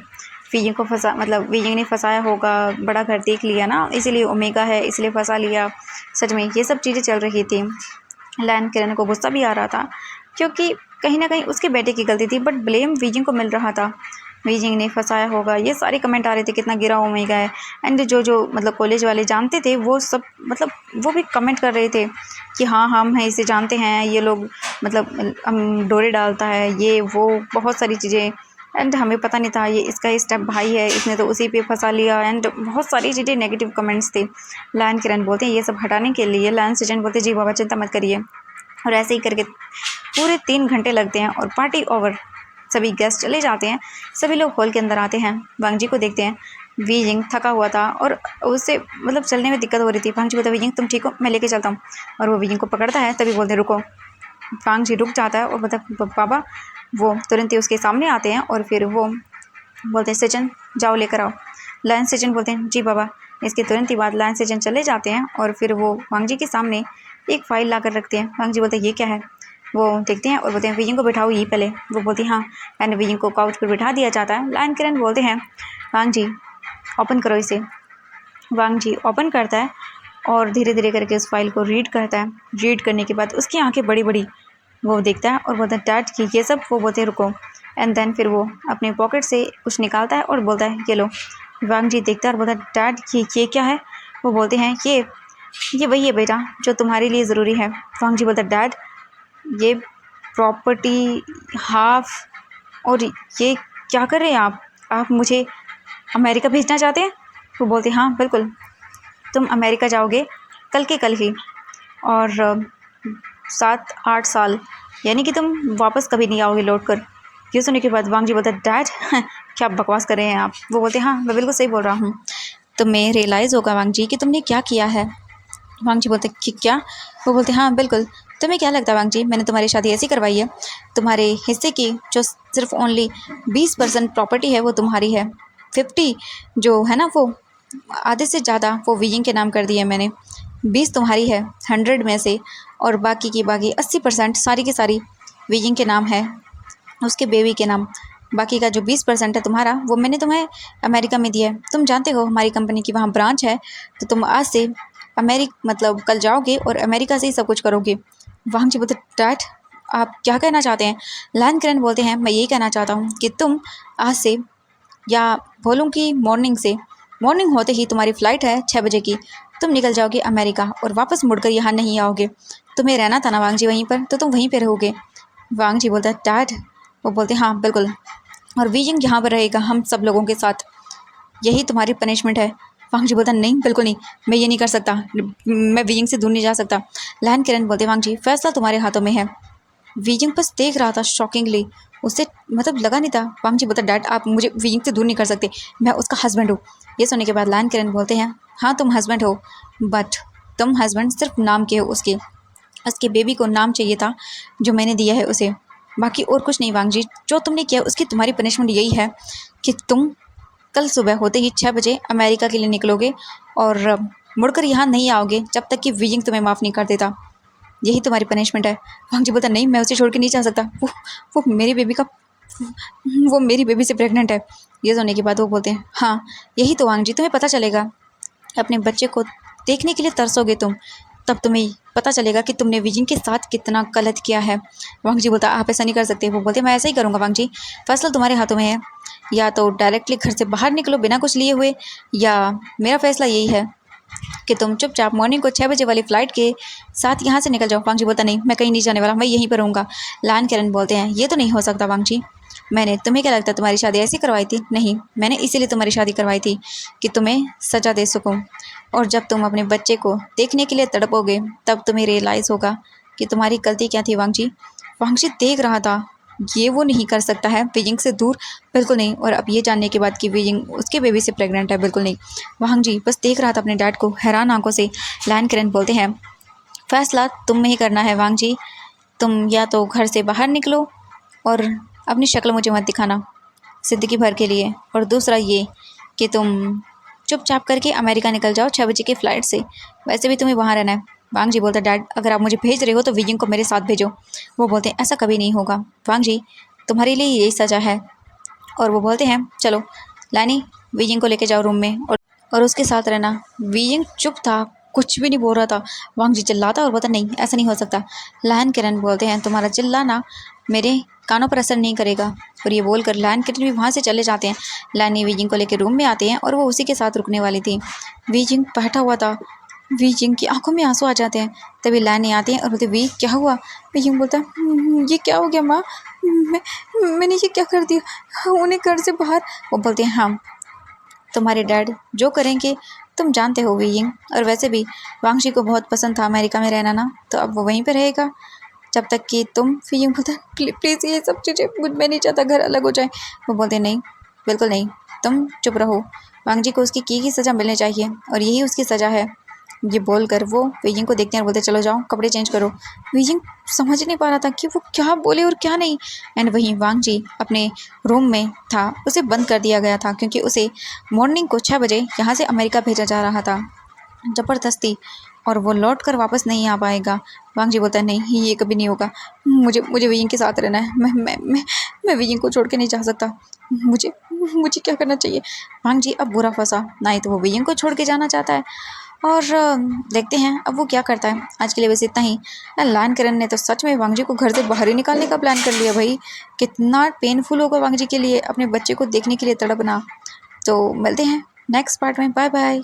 विजिंग को फंसा, मतलब विजिंग ने फंसाया होगा, बड़ा घर देख लिया ना, इसीलिए ओमेगा है इसलिए फंसा लिया। सच में ये सब चीज़ें चल रही थी। लैन किरण को गुस्सा भी आ रहा था, क्योंकि कहीं ना कहीं उसके बेटे की गलती थी, बट ब्लेम विजिंग को मिल रहा था। विजिंग ने फंसाया होगा, ये सारे कमेंट आ रहे थे कितना गिरा ओमेगा है। एंड जो जो मतलब कॉलेज वाले जानते थे वो सब, मतलब वो भी कमेंट कर रहे थे कि हाँ हम हैं इसे जानते हैं, ये लोग मतलब हम डोरे डालता है, ये वो बहुत सारी चीज़ें। एंड हमें पता नहीं था ये इसका ही स्टेप भाई है, इसने तो उसी पे फंसा लिया। एंड बहुत सारी चीज़ें नेगेटिव कमेंट्स थे। लैन किरण बोलते हैं ये सब हटाने के लिए, लैन सचिन बोलते जी बाबा चिंता मत करिए। और ऐसे ही करके पूरे 3 घंटे लगते हैं और पार्टी ओवर। सभी गेस्ट चले जाते हैं, सभी लोग हॉल के अंदर आते हैं, वांगजी को देखते हैं। विजिंग थका हुआ था और उससे मतलब चलने में दिक्कत हो रही थी। वांगजी बोलता विजिंग तुम ठीक हो, मैं लेके चलता हूँ। और वो विजिंग को पकड़ता है, तभी बोलते रुको। वांगजी रुक जाता है और बोलता बाबा। वो तुरंत ही उसके सामने आते हैं और फिर वो बोलते हैं सचिन जाओ लेकर आओ। लायन सचिन बोलते हैं जी बाबा। इसके तुरंत ही बाद लायन सचिन चले जाते हैं और फिर वो वांगजी के सामने एक फ़ाइल ला कर रखते हैं। वांगजी बोलते हैं ये क्या है, वो देखते हैं और बोलते हैं विजिंग को बिठाओ ये पहले। वो बोलती है हाँ, एंड विजिंग को काउच पर बिठा दिया जाता है। लायन किरण बोलते हैं वांगजी ओपन करो इसे। वांगजी ओपन करता है और धीरे धीरे करके उस फाइल को रीड करता है। रीड करने के बाद उसकी आंखें बड़ी बड़ी, वो देखता है और बोलता है डैड कि ये सब। वो बोलते हैं रुको। एंड देन फिर वो अपने पॉकेट से कुछ निकालता है और बोलता है ये लो। वांगजी देखता है और बोलता है डैड ये क्या है। वो बोलते हैं ये वही है बेटा जो तुम्हारे लिए ज़रूरी है। वांगजी बोलता है डैड ये प्रॉपर्टी हाफ, और ये क्या कर रहे हैं आप मुझे अमेरिका भेजना चाहते हैं। वो बोलते हैं हाँ बिल्कुल, तुम अमेरिका जाओगे कल के कल ही, और 7-8 साल, यानी कि तुम वापस कभी नहीं आओगे लौट कर। ये सुनने के बाद वांगजी बोलता है डैड क्या बकवास कर रहे हैं आप। वो बोलते हैं हाँ मैं बिल्कुल सही बोल रहा हूँ, तुम्हें रियलाइज़ होगा वांगजी कि तुमने क्या किया है। वांगजी बोलते कि क्या। वो बोलते हाँ बिल्कुल, तुम्हें क्या लगता है वांगजी मैंने तुम्हारी शादी ऐसी करवाई है। तुम्हारे हिस्से की जो सिर्फ ओनली 20% प्रॉपर्टी है वो तुम्हारी है, 50 जो है ना वो आधे से ज़्यादा वो विजिंग के नाम कर दी है मैंने। 20 तुम्हारी है 100 में से, और बाकी की बाकी 80% सारी की सारी विजिंग के नाम है, उसके बेबी के नाम। बाकी का जो 20% है तुम्हारा वो मैंने तुम्हें अमेरिका में दिया है। तुम जानते हो हमारी कंपनी की वहाँ ब्रांच है, तो तुम आज से मतलब कल जाओगे और अमेरिका से ही सब कुछ करोगे। वांगजी बोलते डैड आप क्या कहना चाहते हैं। लैन किरण बोलते हैं मैं यही कहना चाहता हूँ कि तुम आज से, या बोलूँ कि मॉर्निंग होते ही तुम्हारी फ़्लाइट है 6 बजे की, तुम निकल जाओगे अमेरिका और वापस मुड़कर यहाँ नहीं आओगे। तुम्हें रहना था ना वांगजी वहीं पर, तो तुम वहीं पर रहोगे। वांगजी बोलता है डैड। वो बोलते हैं हाँ बिल्कुल, और विजिंग यहाँ पर रहेगा हम सब लोगों के साथ, यही तुम्हारी पनिशमेंट है। वांगजी बोलता नहीं बिल्कुल नहीं, मैं ये नहीं कर सकता, मैं विजिंग से दूर नहीं जा सकता। लैन किरण बोलते वांगजी फैसला तुम्हारे हाथों में है। विजिंग बस देख रहा था शॉकिंगली, उससे मतलब लगा नहीं था। वांग जी बोलता डैड आप मुझे वियिंग से दूर नहीं कर सकते, मैं उसका हस्बैंड हूँ। ये सुनने के बाद लान किरण बोलते हैं हाँ तुम हस्बैंड हो, बट तुम हस्बैंड सिर्फ नाम के हो उसके। उसके बेबी को नाम चाहिए था जो मैंने दिया है उसे, बाकी और कुछ नहीं। वांग जी जो तुमने किया उसकी तुम्हारी पनिशमेंट यही है कि तुम कल सुबह होते ही 6 बजे अमेरिका के लिए निकलोगे और मुड़कर यहाँ नहीं आओगे जब तक कि वियिंग तुम्हें माफ़ नहीं कर देता। यही तुम्हारी पनिशमेंट है। वांग जी बोलता नहीं मैं उसे छोड़ के नहीं जा सकता, वो मेरी बेबी का वो मेरी बेबी से प्रेग्नेंट है। ये सुनने के बाद वो बोलते हैं हाँ यही तो वांग जी, तुम्हें पता चलेगा, अपने बच्चे को देखने के लिए तरसोगे तुम, तब तुम्हें पता चलेगा कि तुमने विजिंग के साथ कितना गलत किया है। वांग जी बोलता आप ऐसा नहीं कर सकते। वो बोलते मैं ऐसा ही करूँगा वांग जी, फैसला तुम्हारे हाथों में है, या तो डायरेक्टली घर से बाहर निकलो बिना कुछ लिए हुए, या मेरा फैसला यही है कि तुम चुपचाप मॉर्निंग को 6 बजे वाली फ़्लाइट के साथ यहाँ से निकल जाओ। वांग जी बोलता नहीं मैं कहीं नहीं जाने वाला, मैं यहीं पर रहूँगा। लान किरण बोलते हैं ये तो नहीं हो सकता वांग जी, मैंने तुम्हें क्या लगता है तुम्हारी शादी ऐसी करवाई थी? नहीं, मैंने इसीलिए तुम्हारी शादी करवाई थी कि तुम्हें सज़ा दे सकूं, और जब तुम अपने बच्चे को देखने के लिए तड़पोगे तब तुम्हें रियलाइज़ होगा कि तुम्हारी गलती क्या थी। वांग जी देख रहा था ये वो नहीं कर सकता है बीजिंग से दूर, बिल्कुल नहीं। और अब ये जानने के बाद कि बीजिंग उसके बेबी से प्रेग्नेंट है, बिल्कुल नहीं। वांग जी बस देख रहा था अपने डैड को हैरान आंखों से। लान किरण बोलते हैं फैसला तुम में ही करना है वांग जी, तुम या तो घर से बाहर निकलो और अपनी शक्ल मुझे मत दिखाना ज़िंदगी भर के लिए, और दूसरा ये कि तुम चुपचाप करके अमेरिका निकल जाओ 6 बजे की फ़्लाइट से, वैसे भी तुम्हें वहाँ रहना है। वांग जी बोलता डैड अगर आप मुझे भेज रहे हो तो विजिंग को मेरे साथ भेजो। वो बोलते हैं ऐसा कभी नहीं होगा वांग जी, तुम्हारे लिए यही सज़ा है। और वो बोलते हैं चलो लैनी विजिंग को लेके जाओ रूम में और उसके साथ रहना। विजिंग चुप था, कुछ भी नहीं बोल रहा था। वांग जी चिल्लाता और बोलता नहीं ऐसा नहीं हो सकता। लैन किरण बोलते हैं तुम्हारा चिल्लाना मेरे कानों पर असर नहीं करेगा। और ये बोलकर लैन किरण भी वहाँ से चले जाते हैं। लैनी विजिंग को लेकर रूम में आते हैं और वो उसी के साथ रुकने वाली थी। विजिंग बैठा हुआ था, विजिंग की आंखों में आंसू आ जाते हैं। तभी लैनी आती हैं और बोलते वी क्या हुआ? विजिंग बोलता ये क्या हो गया माँ, मैंने ये क्या कर दिया उन्हें घर से बाहर? वो बोलते हैं हाँ तुम्हारे डैड जो करेंगे तुम जानते हो विजिंग, और वैसे भी वांग जी को बहुत पसंद था अमेरिका में रहना ना, तो अब वो वहीं पर रहेगा जब तक कि तुम। विजिंग बोलता प्लीज़ ये सब चीज़ें मैं नहीं चाहता घर अलग हो जाए। वो बोलते नहीं बिल्कुल नहीं, तुम चुप रहो, वांग जी को उसकी की सज़ा मिलनी चाहिए और यही उसकी सज़ा है। ये बोलकर वो विजिंग को देखते हैं और बोलते चलो जाओ कपड़े चेंज करो। विजिंग समझ नहीं पा रहा था कि वो क्या बोले और क्या नहीं। एंड वहीं वांग जी अपने रूम में था, उसे बंद कर दिया गया था क्योंकि उसे मॉर्निंग को 6 बजे यहाँ से अमेरिका भेजा जा रहा था ज़बरदस्ती, और वो लौट कर वापस नहीं आ पाएगा। वांग जी बोलता है नहीं ये कभी नहीं होगा, मुझे मुझे विजिंग के साथ रहना है, मैं विजिंग को छोड़ के नहीं जा सकता। मुझे मुझे क्या करना चाहिए? वांग जी अब बुरा फंसा, ना ही तो वो विजिंग को छोड़ के जाना चाहता है और देखते हैं अब वो क्या करता है। आज के लिए बस इतना ही। लान किरण ने तो सच में वांग जी को घर से बाहर ही निकालने का प्लान कर लिया भाई। कितना पेनफुल होगा वांग जी के लिए अपने बच्चे को देखने के लिए तड़पना। तो मिलते हैं नेक्स्ट पार्ट में, बाय बाय।